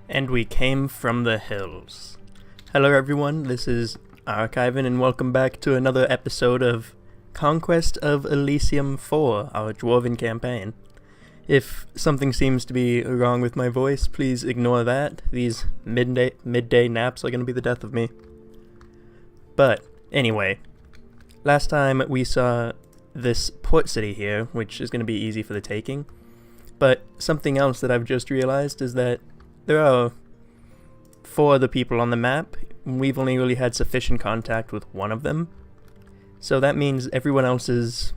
And we came from the hills. Hello everyone, this is Archiven and welcome back to another episode of Conquest of Elysium 4, our Dwarven campaign. If something seems to be wrong with my voice, please ignore that. These midday naps are going to be the death of me. But, anyway, last time we saw this port city here, which is going to be easy for the taking. But something else that I've just realized is that there are 4 other people on the map. We've only really had sufficient contact with one of them. So that means everyone else is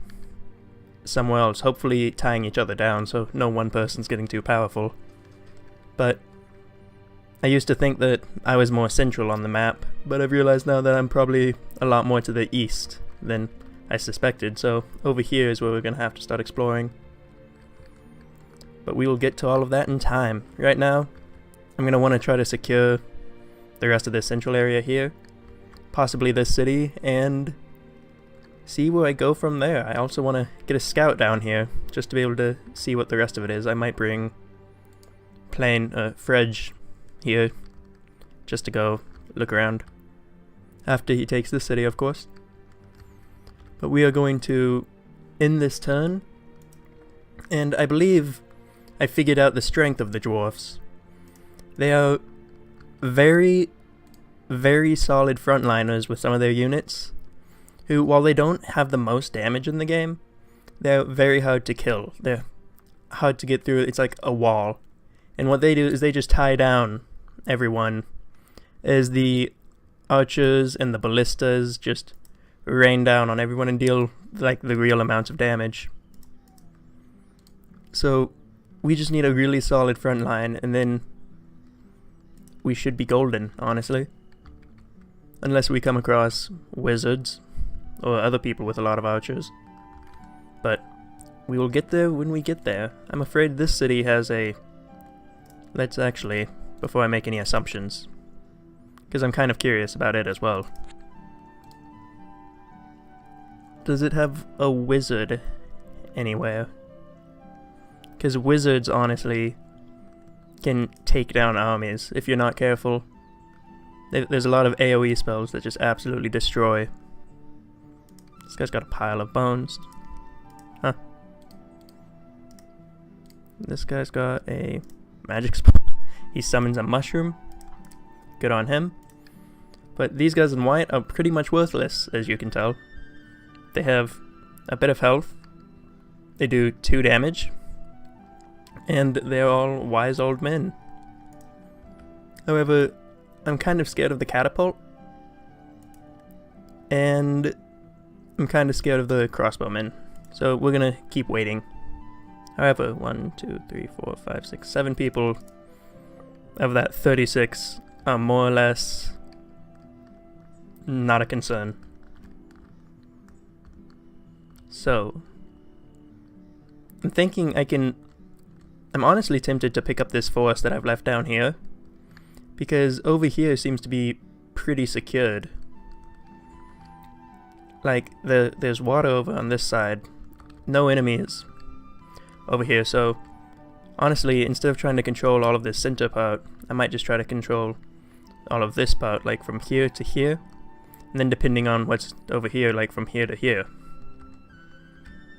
somewhere else, hopefully tying each other down so no one person's getting too powerful. But I used to think that I was more central on the map, but I've realized now that I'm probably a lot more to the east than I suspected, so over here is where we're going to have to start exploring. But we will get to all of that in time. Right now, I'm going to want to try to secure the rest of this central area here, possibly this city, and see where I go from there. I also want to get a scout down here, just to be able to see what the rest of it is. I might bring plain Fredge here, just to go look around, after he takes the city, of course. But we are going to end this turn, and I believe I figured out the strength of the Dwarves. They are very, very solid frontliners with some of their units, who, while they don't have the most damage in the game, they're very hard to kill. They're hard to get through. It's like a wall. And what they do is they just tie down everyone as the archers and the ballistas just rain down on everyone and deal like the real amounts of damage. So we just need a really solid front line, and then we should be golden, honestly. Unless we come across wizards or other people with a lot of archers. But we will get there when we get there. I'm afraid this city has a... Let's actually, before I make any assumptions, because I'm kind of curious about it as well. Does it have a wizard anywhere? Because wizards, honestly, can take down armies if you're not careful. There's a lot of AoE spells that just absolutely destroy. This guy's got a pile of bones. Huh. This guy's got a magic spell. He summons a mushroom. Good on him. But these guys in white are pretty much worthless, as you can tell. They have a bit of health. They do 2 damage. And they're all wise old men. However, I'm kind of scared of the catapult. And I'm kind of scared of the crossbowmen. So we're gonna keep waiting. However, 1, 2, 3, 4, 5, 6, 7 people of that 36 are more or less not a concern. So I'm thinking I'm honestly tempted to pick up this force that I've left down here, because over here seems to be pretty secured. Like, there's water over on this side, no enemies over here, so honestly, instead of trying to control all of this center part, I might just try to control all of this part, like from here to here, and then depending on what's over here, like from here to here.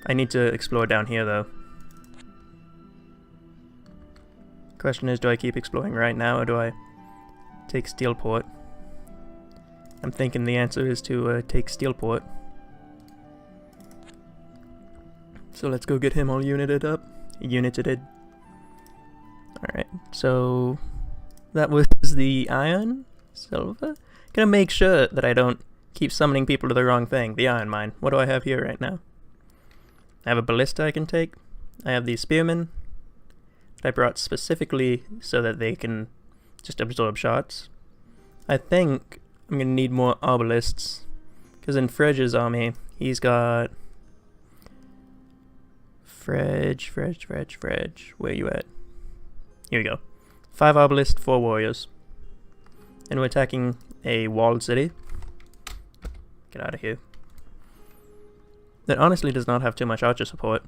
I need to explore down here though. Question is, do I keep exploring right now, or do I take Steelport? I'm thinking the answer is to take Steelport. So let's go get him all united up. United. Alright, so that was the iron? Silver? Gonna make sure that I don't keep summoning people to the wrong thing. The iron mine. What do I have here right now? I have a ballista I can take. I have these spearmen that I brought specifically so that they can just absorb shots. I think I'm going to need more obelisks, because in Fredge's army, he's got... Fredge, where you at? Here we go. 5 obelisks, 4 warriors. And we're attacking a walled city. Get out of here. That honestly does not have too much archer support.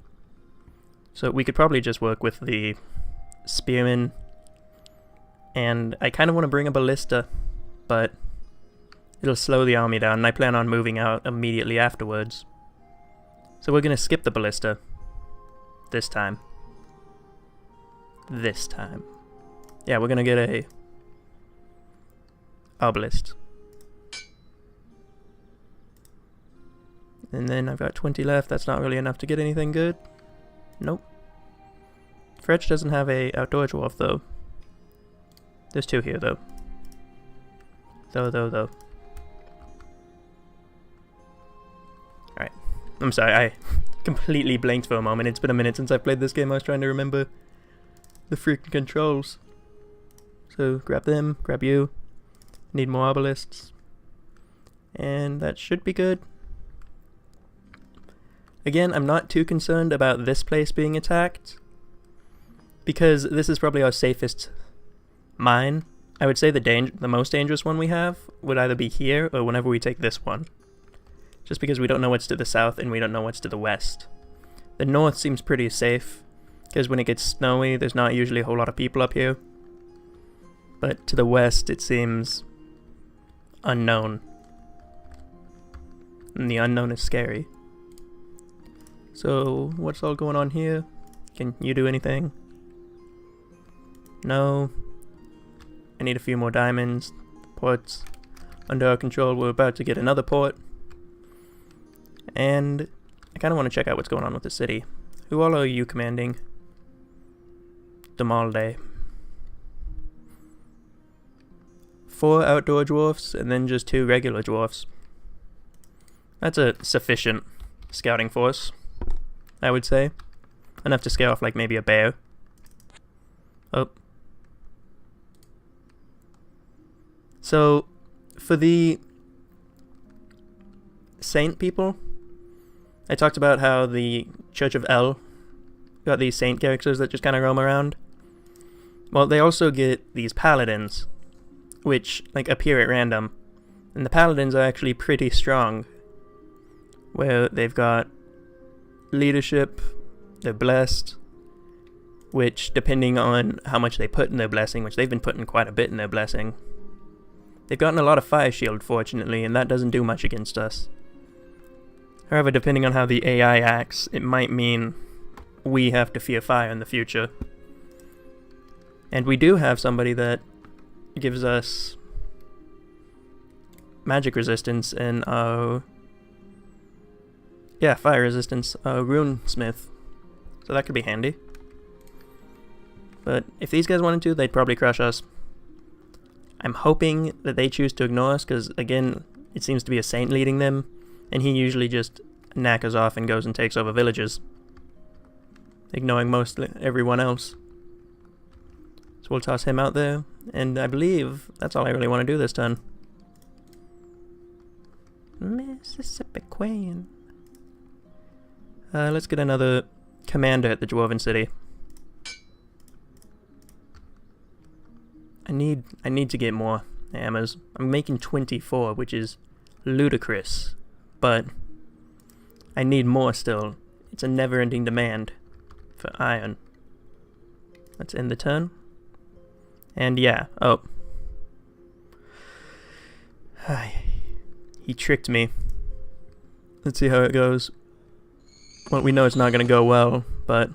So we could probably just work with the spearmen And I kind of want to bring a ballista, but it'll slow the army down, and I plan on moving out immediately afterwards. So we're going to skip the ballista. This time. Yeah, we're going to get a obelisk. And then I've got 20 left. That's not really enough to get anything good. Nope. Fretch doesn't have a outdoor dwarf, though. There's 2 here, though. Though. Alright. I'm sorry, I completely blanked for a moment. It's been a minute since I played this game. I was trying to remember the freaking controls. So, grab them, grab you. Need more obelisks. And that should be good. Again, I'm not too concerned about this place being attacked, because this is probably our safest mine. I would say the most dangerous one we have would either be here or whenever we take this one. Just because we don't know what's to the south and we don't know what's to the west. The north seems pretty safe, because when it gets snowy, there's not usually a whole lot of people up here. But to the west, it seems unknown. And the unknown is scary. So, what's all going on here? Can you do anything? No. I need a few more diamonds. Ports under our control. We're about to get another port. And I kind of want to check out what's going on with the city. Who all are you commanding? Demalde. 4 outdoor dwarfs and then just 2 regular dwarfs. That's a sufficient scouting force, I would say. Enough to scare off like maybe a bear. Oh. So, for the saint people, I talked about how the Church of El got these saint characters that just kind of roam around. Well, they also get these paladins, which like appear at random. And the paladins are actually pretty strong, where they've got leadership, they're blessed, which depending on how much they put in their blessing, which they've been putting quite a bit in their blessing, they've gotten a lot of fire shield, fortunately, and that doesn't do much against us. However, depending on how the AI acts, it might mean we have to fear fire in the future. And we do have somebody that gives us magic resistance and fire resistance, rune smith. So that could be handy. But if these guys wanted to, they'd probably crush us. I'm hoping that they choose to ignore us, because again, it seems to be a saint leading them, and he usually just knackers off and goes and takes over villages, ignoring mostly everyone else. So we'll toss him out there, and I believe that's all I really want to do this turn. Mississippi Queen. Let's get another commander at the Dwarven city. I need to get more hammers. I'm making 24, which is ludicrous, but I need more still. It's a never-ending demand for iron. Let's end the turn. And yeah, oh. He tricked me. Let's see how it goes. Well, we know it's not going to go well, but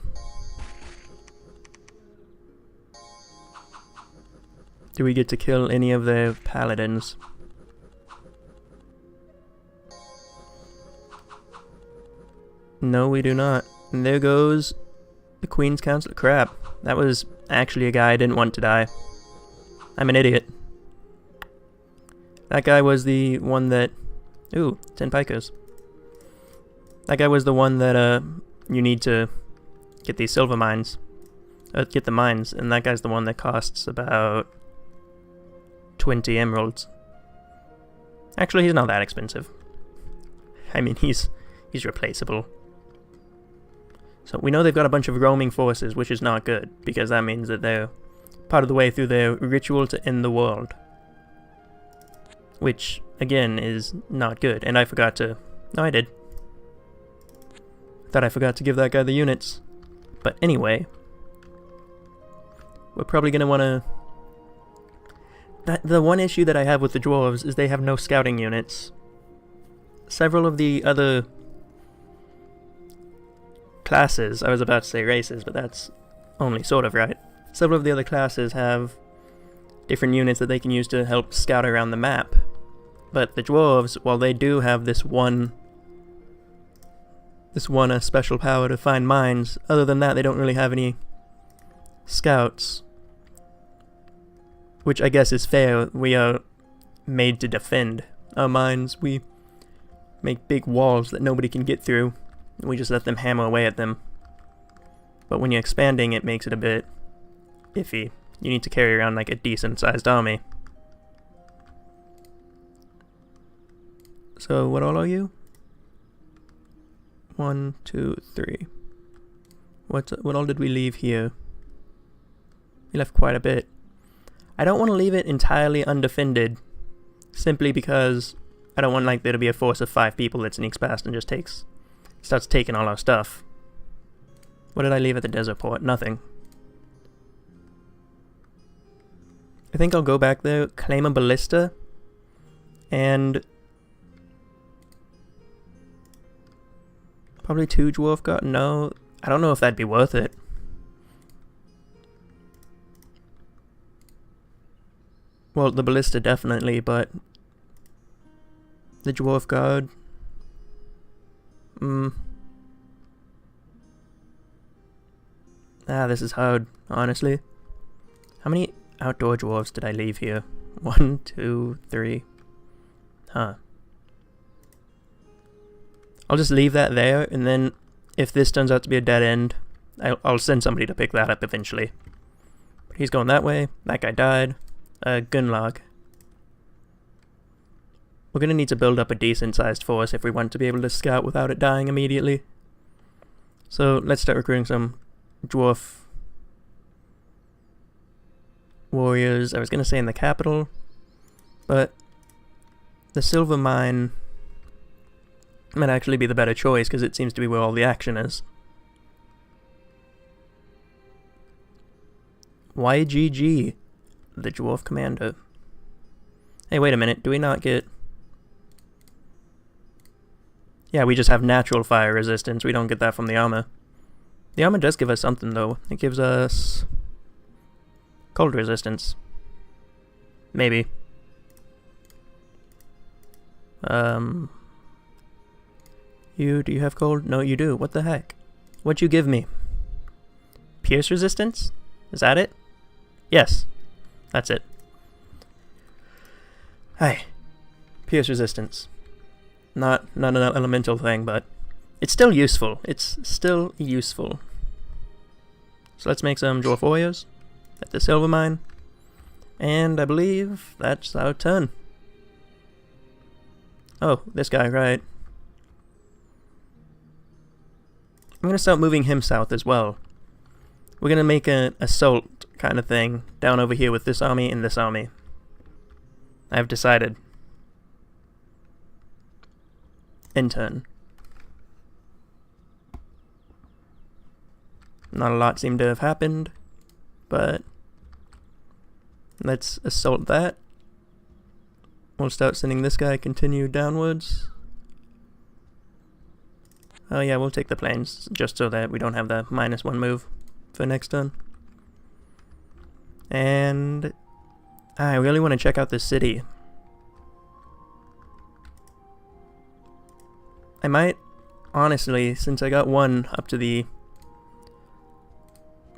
do we get to kill any of their paladins? No, we do not. And there goes the Queen's Council. Crap. That was actually a guy I didn't want to die. I'm an idiot. That guy was the one that... Ooh, 10 pikers. That guy was the one that, you need to get these silver mines. Get the mines, and that guy's the one that costs about 20 emeralds. Actually, he's not that expensive. I mean, he's replaceable. So we know they've got a bunch of roaming forces, which is not good, because that means that they're part of the way through their ritual to end the world. Which, again, is not good. And I forgot to... No, I did. Thought I forgot to give that guy the units. But anyway, we're probably going to want to The one issue that I have with the Dwarves is they have no scouting units. Several of the other classes, I was about to say races, but that's only sort of right. Several of the other classes have different units that they can use to help scout around the map. But the Dwarves, while they do have this one special power to find mines, other than that they don't really have any scouts. Which I guess is fair. We are made to defend our mines. We make big walls that nobody can get through. We just let them hammer away at them. But when you're expanding, it makes it a bit iffy. You need to carry around like a decent-sized army. So what all are you? 1, 2, 3. What all did we leave here? We left quite a bit. I don't want to leave it entirely undefended, simply because I don't want like there to be a force of 5 people that sneaks past and just starts taking all our stuff. What did I leave at the desert port? Nothing. I think I'll go back there, claim a ballista, and probably 2 dwarf guard. No, I don't know if that'd be worth it. Well, the ballista definitely, but the dwarf guard. This is hard, honestly. How many outdoor dwarves did I leave here? 1, 2, 3. Huh. I'll just leave that there, and then if this turns out to be a dead end, I'll send somebody to pick that up eventually. But he's going that way. That guy died. Gunlag. We're gonna need to build up a decent-sized force if we want to be able to scout without it dying immediately. So let's start recruiting some dwarf warriors. I was gonna say in the capital, but the silver mine might actually be the better choice because it seems to be where all the action is. YGG, the dwarf commander. Hey, wait a minute, do we not get... Yeah, we just have natural fire resistance, we don't get that from the armor. The armor does give us something though, it gives us cold resistance. Maybe. Do you have cold? No, you do. What the heck? What'd you give me? Pierce resistance? Is that it? Yes. That's it. Hi. Pierce resistance. Not an elemental thing, but it's still useful. It's still useful. So let's make some dwarf warriors at the silver mine. And I believe that's our turn. Oh, this guy, right. I'm going to start moving him south as well. We're going to make an assault kind of thing down over here with this army and this army. I've decided. End turn. Not a lot seemed to have happened, but let's assault that. We'll start sending this guy continue downwards. Oh yeah, we'll take the plains, just so that we don't have the -1 move for next turn. And I really want to check out this city. I might, honestly, since I got one up to the...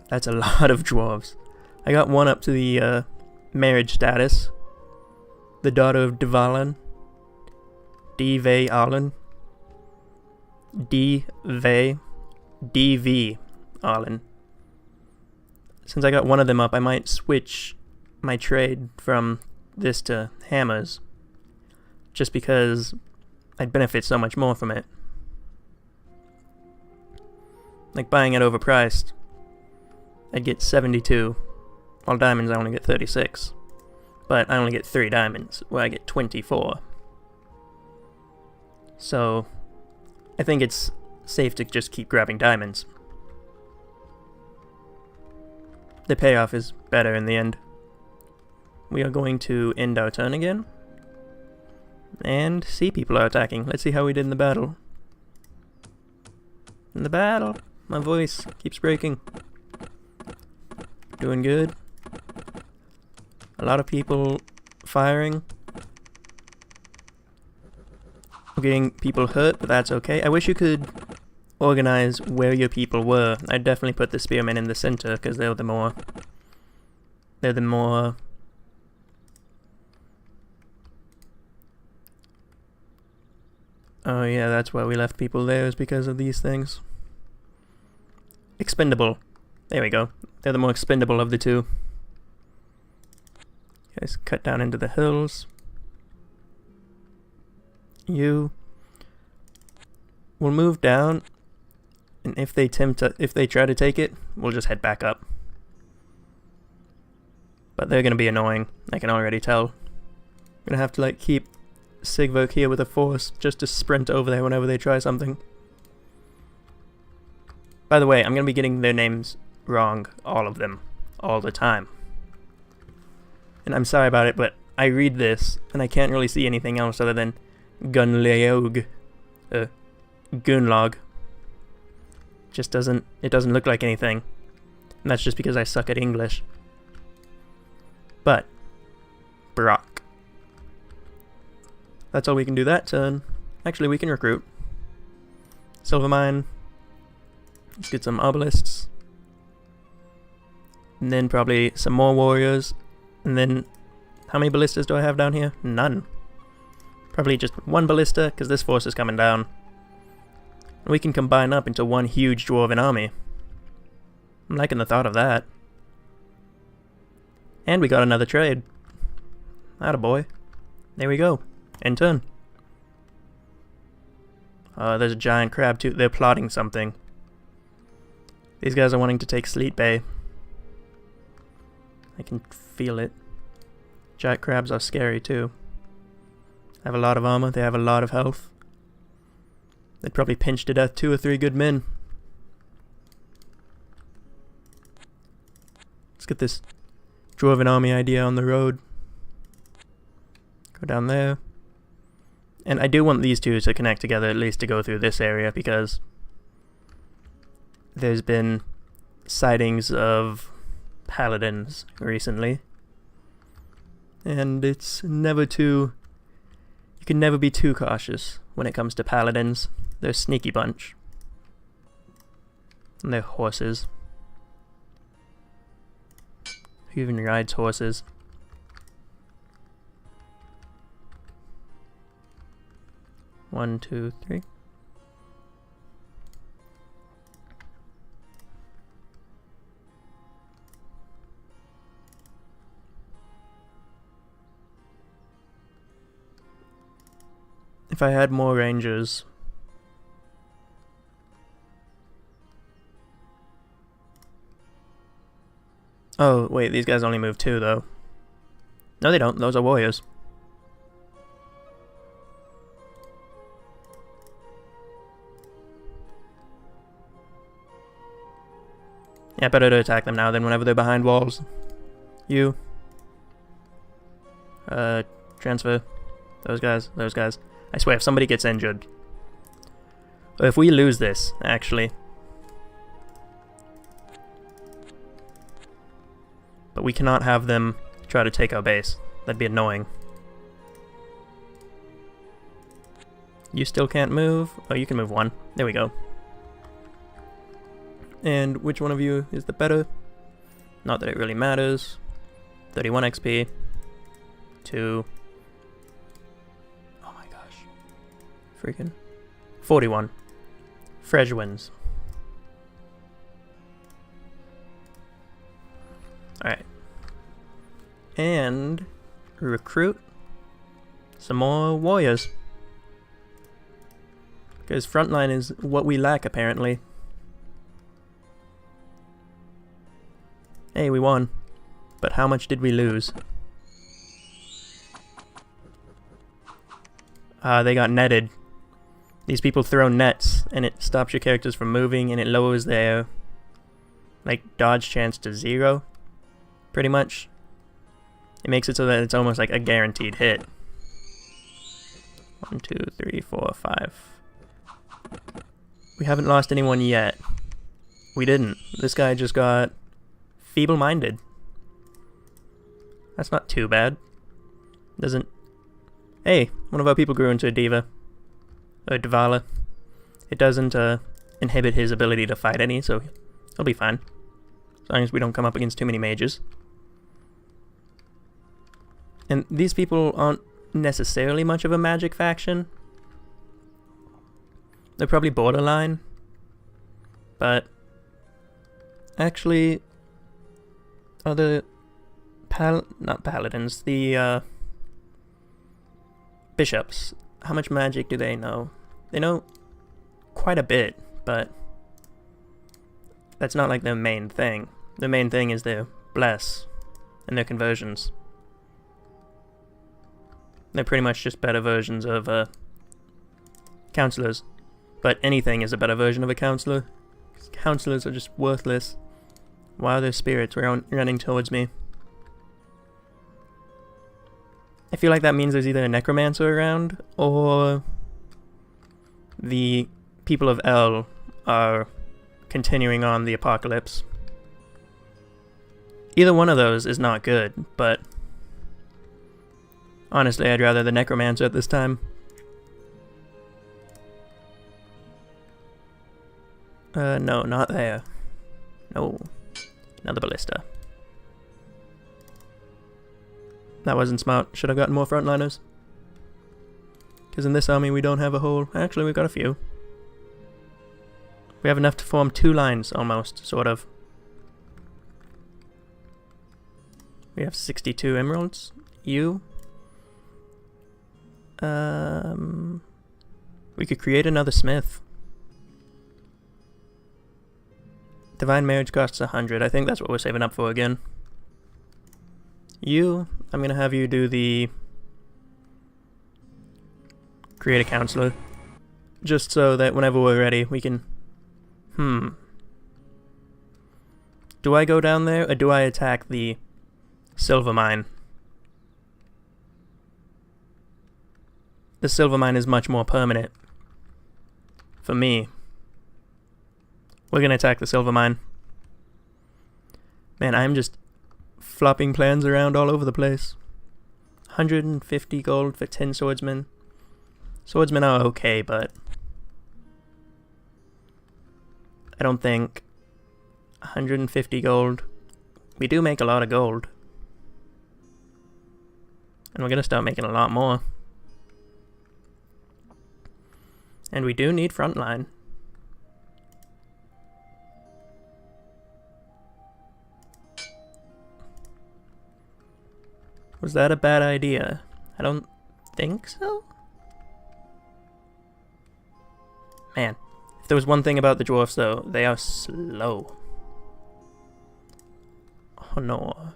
That's a lot of dwarves. I got one up to the marriage status. The daughter of Dvalan. D-Ve Arlen. D-V Arlen. Since I got one of them up, I might switch my trade from this to hammers. Just because I'd benefit so much more from it. Like buying it overpriced, I'd get 72, while diamonds I only get 36. But I only get 3 diamonds, where I get 24. So I think it's safe to just keep grabbing diamonds. The payoff is better in the end. we are going to end our turn again. And sea people are attacking. Let's see how we did in the battle. In the battle! My voice keeps breaking. Doing good. A lot of people firing. I'm getting people hurt, but that's okay. I wish you could organize where your people were. I'd definitely put the spearmen in the center, because they're the more... Oh yeah, that's why we left people there, is because of these things. Expendable. There we go. They're the more expendable of the two. Guys, cut down into the hills. We'll move down, and if they try to take it, we'll just head back up. But they're gonna be annoying, I can already tell. I'm gonna have to like keep Sigvok here with a force just to sprint over there whenever they try something. By the way, I'm gonna be getting their names wrong, all of them, all the time. And I'm sorry about it, but I read this and I can't really see anything else other than Gunleog. Gunlog. It doesn't look like anything. And that's just because I suck at English. But, Brock. That's all we can do that turn. Actually, we can recruit. Silver mine. Let's get some obelisks. And then probably some more warriors. And then, how many ballistas do I have down here? None. Probably just one ballista, because this force is coming down. And we can combine up into one huge Dwarven army. I'm liking the thought of that. And we got another trade. Attaboy. There we go. End turn. There's a giant crab too. They're plotting something. These guys are wanting to take Sleet Bay. I can feel it. Giant crabs are scary too. They have a lot of armor, they have a lot of health. They'd probably pinch to death 2 or 3 good men. Let's get this Dwarven army idea on the road. Go down there. And I do want these two to connect together, at least to go through this area, because there's been sightings of paladins recently. And it's never too... You can never be too cautious when it comes to paladins. They're a sneaky bunch. And they're horses. Who even rides horses? One, two, three. If I had more rangers. Oh, wait, these guys only move 2, though. No, they don't. Those are warriors. Yeah, better to attack them now than whenever they're behind walls. You. Transfer. Those guys. I swear, if somebody gets injured. Or if we lose this, actually. But we cannot have them try to take our base. That'd be annoying. You still can't move? Oh, you can move 1. There we go. And which one of you is the better? Not that it really matters. 31 XP. 2. Oh my gosh. Freaking. 41. Frej wins. Alright. And recruit some more warriors. Because frontline is what we lack, apparently. Hey, we won. But how much did we lose? They got netted. These people throw nets, and it stops your characters from moving, and it lowers their, like, dodge chance to 0. Pretty much. It makes it so that it's almost like a guaranteed hit. 1, 2, 3, 4, 5. We haven't lost anyone yet. We didn't. This guy just got feeble-minded. That's not too bad. Doesn't... Hey, one of our people grew into a diva. A Dvala. It doesn't inhibit his ability to fight any, so he'll be fine. As long as we don't come up against too many mages. And these people aren't necessarily much of a magic faction. They're probably borderline. But actually, other not paladins, the bishops, how much magic do they know? They know quite a bit, but that's not like their main thing. The main thing is their bless and their conversions. They're pretty much just better versions of counselors. But anything is a better version of a counselor. Counselors are just worthless. Why are there spirits running towards me? I feel like that means there's either a necromancer around, or the people of El are continuing on the apocalypse. Either one of those is not good, but honestly, I'd rather the necromancer at this time. No, not there. No. Another ballista. That wasn't smart. Should have gotten more frontliners. Because in this army we don't have a whole... Actually, we've got a few. We have enough to form 2 lines, almost, sort of. We have 62 emeralds. You. We could create another smith. Divine Marriage costs 100. I think that's what we're saving up for again. You, I'm going to have you do the... Create a counselor. Just so that whenever we're ready, we can... Do I go down there, or do I attack the silver mine? The silver mine is much more permanent. For me. We're going to attack the silver mine. Man, I'm just flopping plans around all over the place. 150 gold for 10 swordsmen. Swordsmen are okay, but I don't think 150 gold. We do make a lot of gold. And we're going to start making a lot more. And we do need frontline. Was that a bad idea? I don't think so. Man, if there was one thing about the dwarfs though, they are slow. Oh no.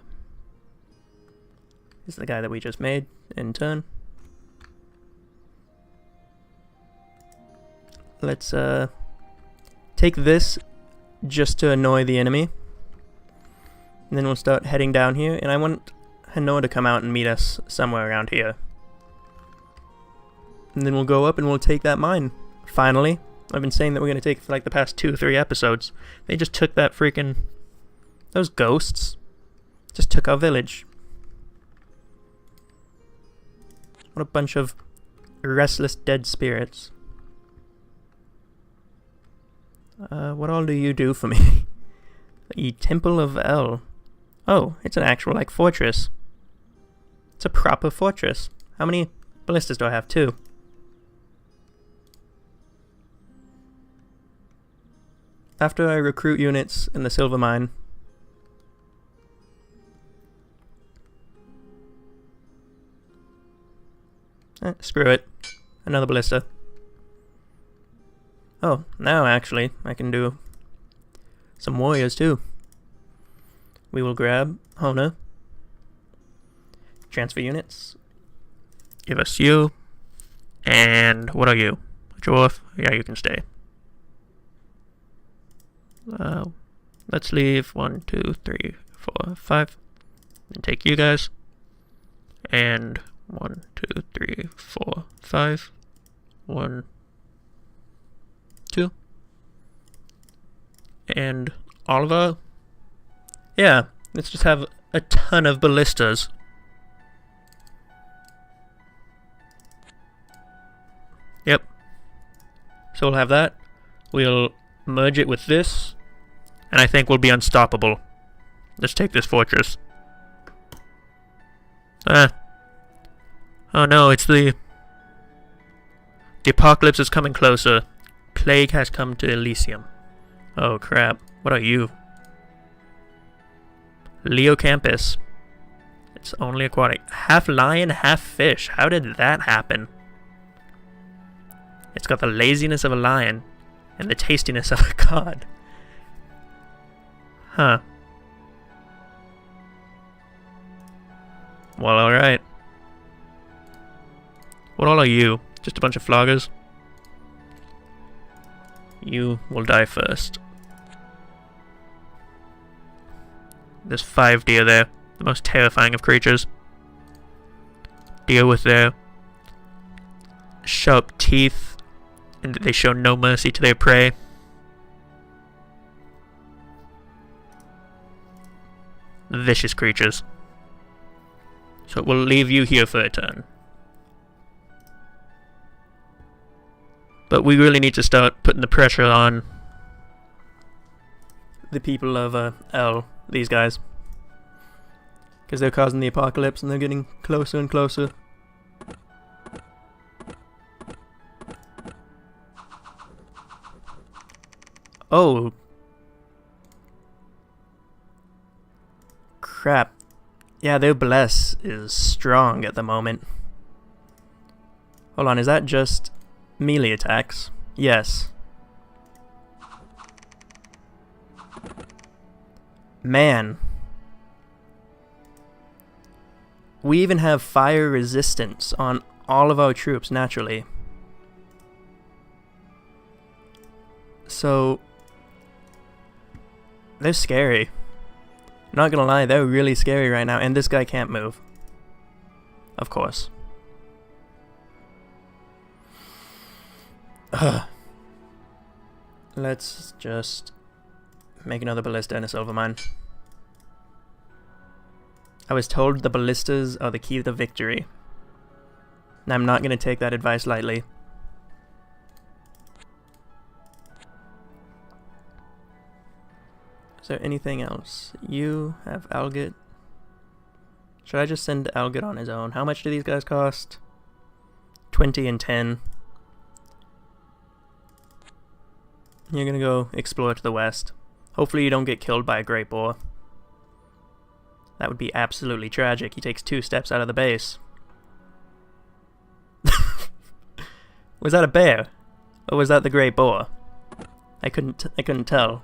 This is the guy that we just made in turn. Let's take this just to annoy the enemy. And then we'll start heading down here, and I want Hanor to come out and meet us somewhere around here. And then we'll go up and we'll take that mine. Finally. I've been saying that we're going to take it for like the past 2 or 3 episodes. They just took that freaking... Those ghosts just took our village. What a bunch of restless dead spirits. What all do you do for me? The Temple of El. Oh, it's an actual, like, fortress. It's a proper fortress. How many ballistas do I have? 2. After I recruit units in the silver mine... screw it. Another ballista. Oh, now actually, I can do some warriors too. We will grab Hona. Transfer units. Give us you. And what are you? A dwarf? Yeah, you can stay. Let's leave 1, 2, 3, 4, 5. And take you guys. And 1, 2, 3, 4, 5. 1, 2. And Oliver. Yeah, let's just have a ton of ballistas. Yep. So we'll have that. We'll merge it with this. And I think we'll be unstoppable. Let's take this fortress. Oh no, it's the apocalypse is coming closer. Plague has come to Elysium. Oh crap. What are you? Leocampus. It's only aquatic. Half lion, half fish. How did that happen? It's got the laziness of a lion and the tastiness of a god. Huh. Well, alright. What all are you? Just a bunch of floggers? You will die first. There's 5 deer there. The most terrifying of creatures. Deer with their sharp teeth, and they show no mercy to their prey. Vicious creatures. So we'll leave you here for a turn. But we really need to start putting the pressure on the people of L, these guys. Because they're causing the apocalypse and they're getting closer and closer. Oh. Crap. Yeah, their bless is strong at the moment. Hold on, is that just melee attacks? Yes. Man. We even have fire resistance on all of our troops naturally. So they're scary. Not gonna lie, they're really scary right now, and this guy can't move. Of course. Ugh. Let's just make another ballista and a silver mine. I was told the ballistas are the key to victory. And I'm not gonna take that advice lightly. Is there anything else? You have Algot. Should I just send Algot on his own? How much do these guys cost? 20 and 10. You're gonna go explore to the west. Hopefully you don't get killed by a great boar. That would be absolutely tragic. He takes 2 steps out of the base. Was that a bear? Or was that the great boar? I couldn't tell.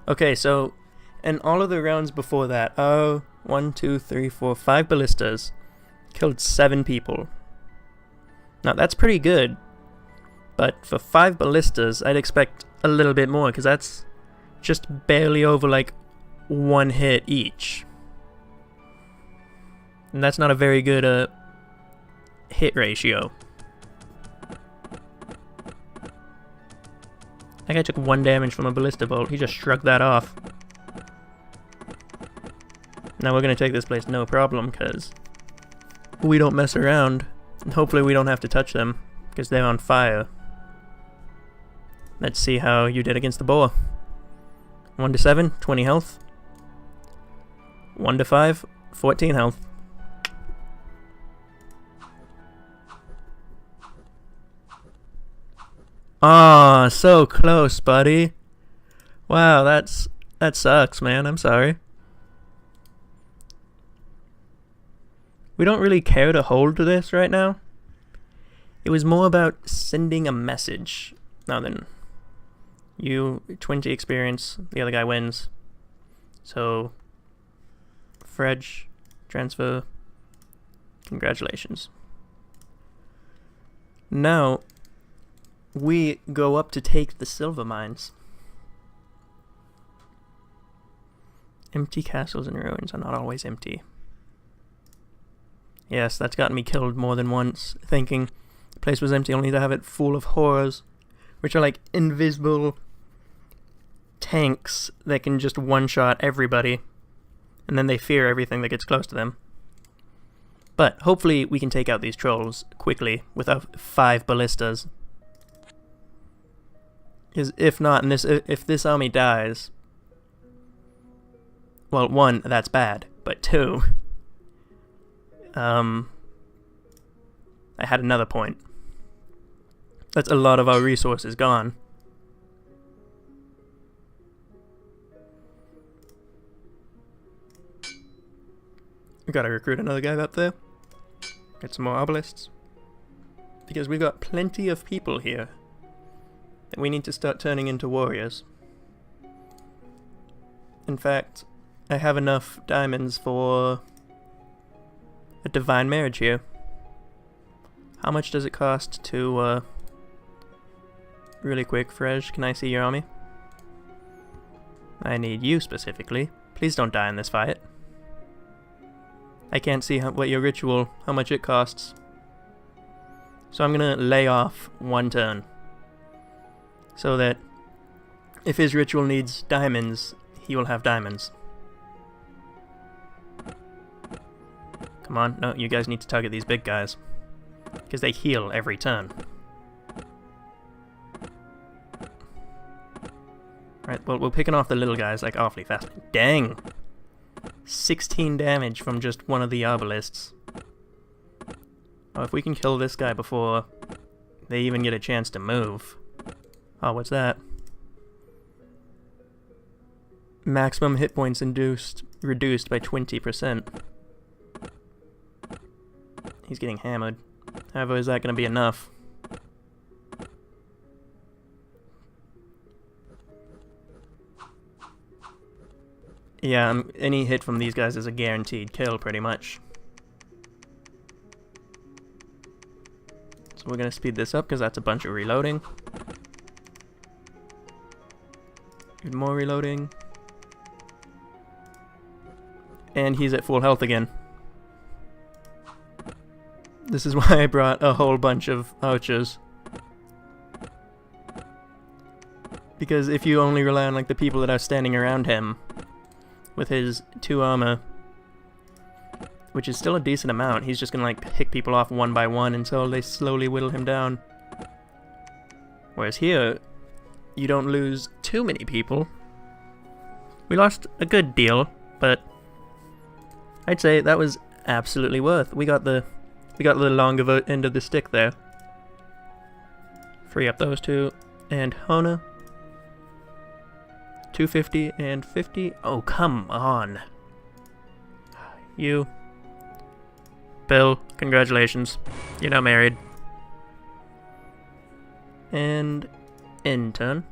Okay, so in all of the rounds before that, 1, 2, 3, 4, 5 ballistas killed 7 people. Now that's pretty good, but for 5 ballistas, I'd expect a little bit more, because that's just barely over like 1 hit each. And that's not a very good hit ratio. That guy took 1 damage from a ballista bolt. He just shrugged that off. Now we're gonna take this place no problem, because we don't mess around. And hopefully we don't have to touch them, because they're on fire. Let's see how you did against the boar. 1 to 7, 20 health. 1 to 5, 14 health. Ah, so close, buddy. Wow, that sucks, man. I'm sorry. We don't really care to hold to this right now. It was more about sending a message. Now then, you 20 experience, the other guy wins. So, Fredge, transfer, Congratulations. Now, we go up to take the silver mines. Empty castles and ruins are not always empty. Yes, that's gotten me killed more than once, thinking the place was empty only to have it full of horrors, which are like invisible tanks that can just one-shot everybody, and then they fear everything that gets close to them. But hopefully we can take out these trolls quickly with our 5 ballistas. Because if not, and if this army dies, well, 1, that's bad, but 2, I had another point. That's a lot of our resources gone. We gotta recruit another guy up there. Get some more obelisks. Because we've got plenty of people here that we need to start turning into warriors. In fact, I have enough diamonds for a divine marriage here. How much does it cost to, really quick, Fresh, can I see your army? I need you specifically. Please don't die in this fight. I can't see what your ritual, how much it costs. So I'm gonna lay off 1 turn. So that if his ritual needs diamonds, he will have diamonds. Come on, no, you guys need to target these big guys. Because they heal every turn. Right, well, we're picking off the little guys like awfully fast. Dang! 16 damage from just one of the obelisks. Oh, if we can kill this guy before they even get a chance to move. Oh, what's that? Maximum hit points reduced by 20%. He's getting hammered. However, is that going to be enough? Yeah, any hit from these guys is a guaranteed kill, pretty much. So we're going to speed this up, because that's a bunch of reloading. Good, more reloading. And he's at full health again. This is why I brought a whole bunch of archers. Because if you only rely on like the people that are standing around him, with his 2 armor, which is still a decent amount, he's just gonna like pick people off one by one until they slowly whittle him down. Whereas here, you don't lose too many people. We lost a good deal, but I'd say that was absolutely worth. We got the longer end of the stick there. Free up those 2, and Hona. 250 and 50. Oh, come on. You. Bill, congratulations. You're now married. And end turn.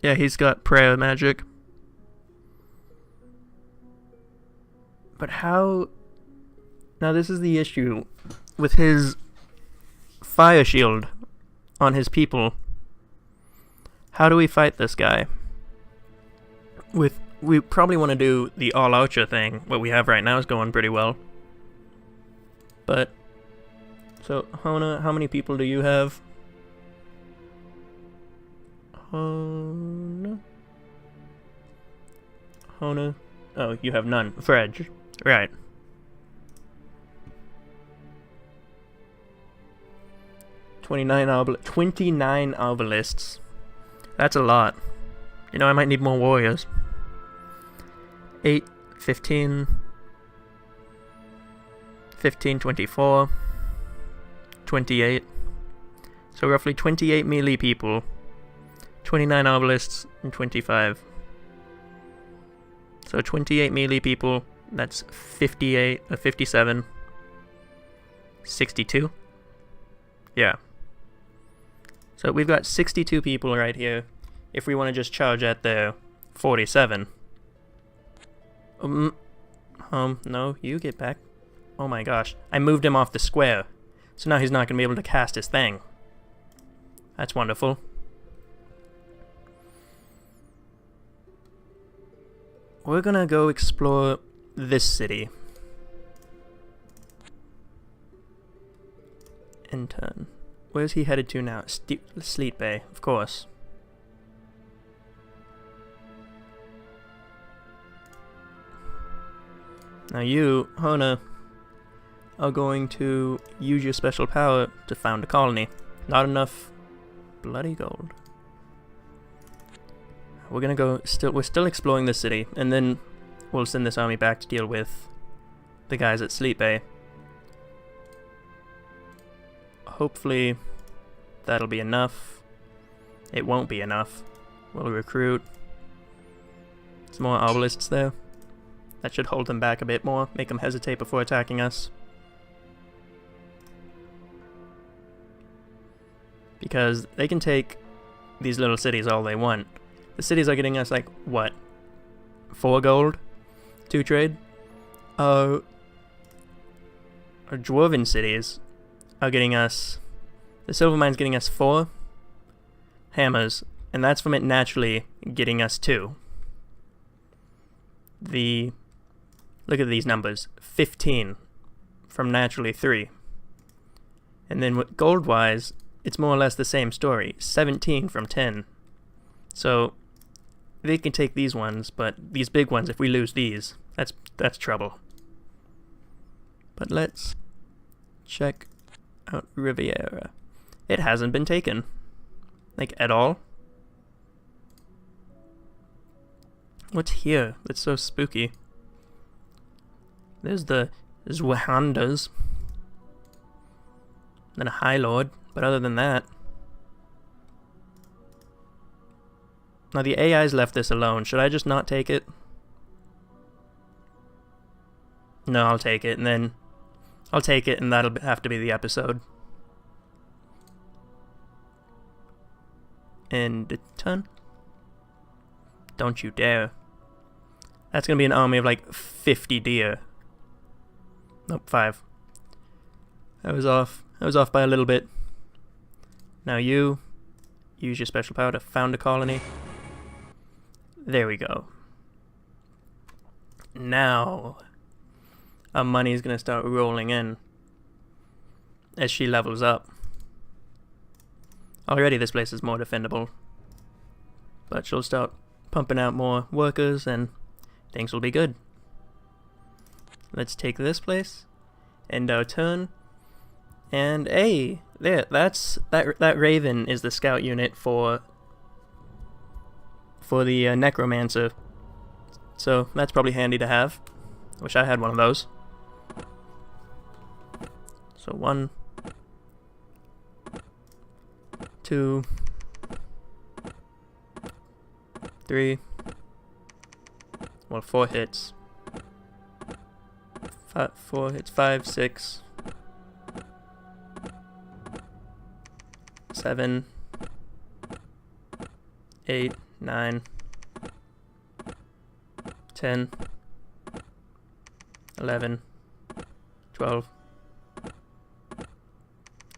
Yeah, he's got prayer magic. But how... Now this is the issue with his fire shield on his people. How do we fight this guy? We probably want to do the all-archer thing. What we have right now is going pretty well. But... So, Hona, how many people do you have? Hona. Oh, you have none. Fredge. Right. Twenty-nine obelisks. That's a lot. You know, I might need more warriors. 8, 15, 15, 24, 28. So roughly 28 melee people. 29 obelisks and 25. So 28 melee people, that's 58, 57. 62? Yeah. So we've got 62 people right here. If we want to just charge at the 47. No, you get back. Oh my gosh. I moved him off the square. So now he's not going to be able to cast his thing. That's wonderful. We're going to go explore this city. In turn. Where's he headed to now? Sleet Bay, of course. Now you, Hona, are going to use your special power to found a colony. Not enough bloody gold. We're gonna go, we're still exploring the city, and then we'll send this army back to deal with the guys at Sleet Bay. Hopefully that'll be enough. It won't be enough. We'll recruit some more obelisks there. That should hold them back a bit more, make them hesitate before attacking us. Because they can take these little cities all they want. The cities are getting us like, what? 4 gold? 2 trade? Our Dwarven cities are getting us... The silver mine's getting us 4 hammers, and that's from it naturally getting us 2. Look at these numbers. 15 from naturally 3. And then with gold-wise, it's more or less the same story. 17 from 10. So they can take these ones, but these big ones, if we lose these, that's trouble. But let's check out Riviera. It hasn't been taken. Like, at all. What's here that's so spooky? There's the Zwahandas. Then a High Lord, but other than that... Now the AI's left this alone. Should I just not take it? No, I'll take it, and then... I'll take it, and that'll have to be the episode. And a ton. Don't you dare. That's gonna be an army of like 50 deer. Nope, 5. I was off by a little bit. Now you use your special power to found a colony. There we go. Now our money is gonna start rolling in as she levels up. Already this place is more defendable, but she'll start pumping out more workers and things will be good. Let's take this place, end our turn, and hey, there, that Raven is the scout unit for the Necromancer, so that's probably handy to have. Wish I had one of those. So 1, 2, 3, well, 4 hits. 4 hits, 5, 6, 7, 8, 9, 10, 11, 12,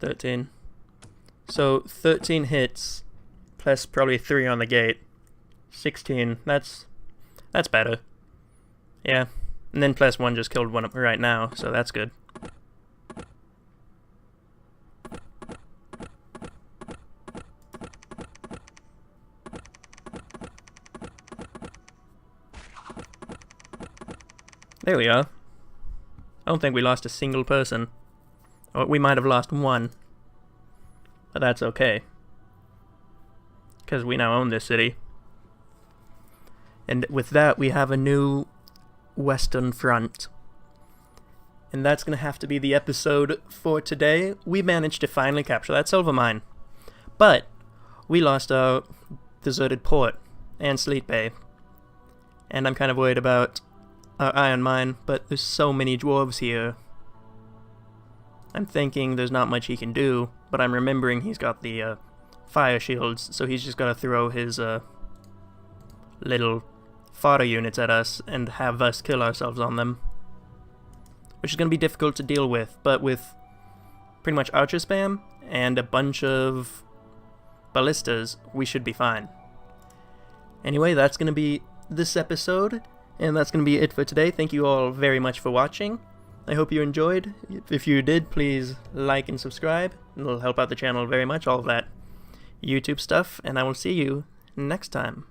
13. So 13 hits, plus probably 3 on the gate. 16. That's better. Yeah. And then plus 1 just killed one right now, so that's good. There we are. I don't think we lost a single person. Or we might have lost 1. But that's okay. Because we now own this city. And with that, we have a new Western Front. And that's going to have to be the episode for today. We managed to finally capture that silver mine. But we lost our deserted port and Sleet Bay. And I'm kind of worried about our iron mine, but there's so many dwarves here. I'm thinking there's not much he can do, but I'm remembering he's got the fire shields, so he's just got to throw his little fodder units at us and have us kill ourselves on them, which is going to be difficult to deal with, but with pretty much archer spam and a bunch of ballistas, we should be fine. Anyway, that's going to be this episode, and that's going to be it for today. Thank you all very much for watching. I hope you enjoyed. If you did, please like and subscribe. It'll help out the channel very much, all of that YouTube stuff, and I will see you next time.